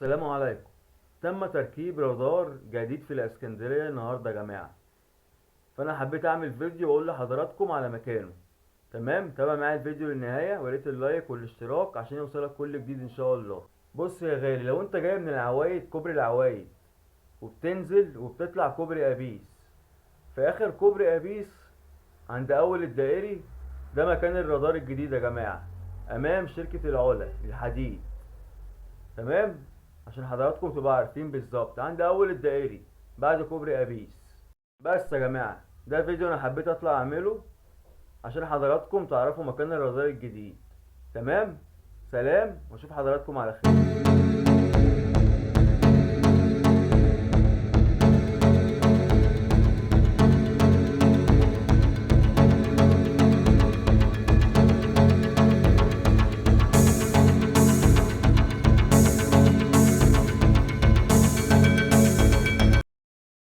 السلام عليكم. تم تركيب رادار جديد في الاسكندرية النهاردة يا جماعة، فانا حبيت اعمل فيديو واقول لحضراتكم على مكانه. تمام، تابع معايا الفيديو للنهاية ويا ريت اللايك والاشتراك عشان يوصلك كل جديد ان شاء الله. بص يا غالي، لو انت جاي من العوايد كوبري العوايد وبتنزل وبتطلع كوبري ابيس، في اخر كوبري ابيس عند اول الدائري، ده مكان الرادار الجديد يا جماعة، امام شركة العلا الحديد. تمام، عشان حضراتكم تبقوا عارفين بالظبط عند اول الدائري بعد كوبري ابيس. بس يا جماعه، ده فيديو انا حبيت اطلع اعمله عشان حضراتكم تعرفوا مكان الرادار الجديد. تمام، سلام واشوف حضراتكم على خير.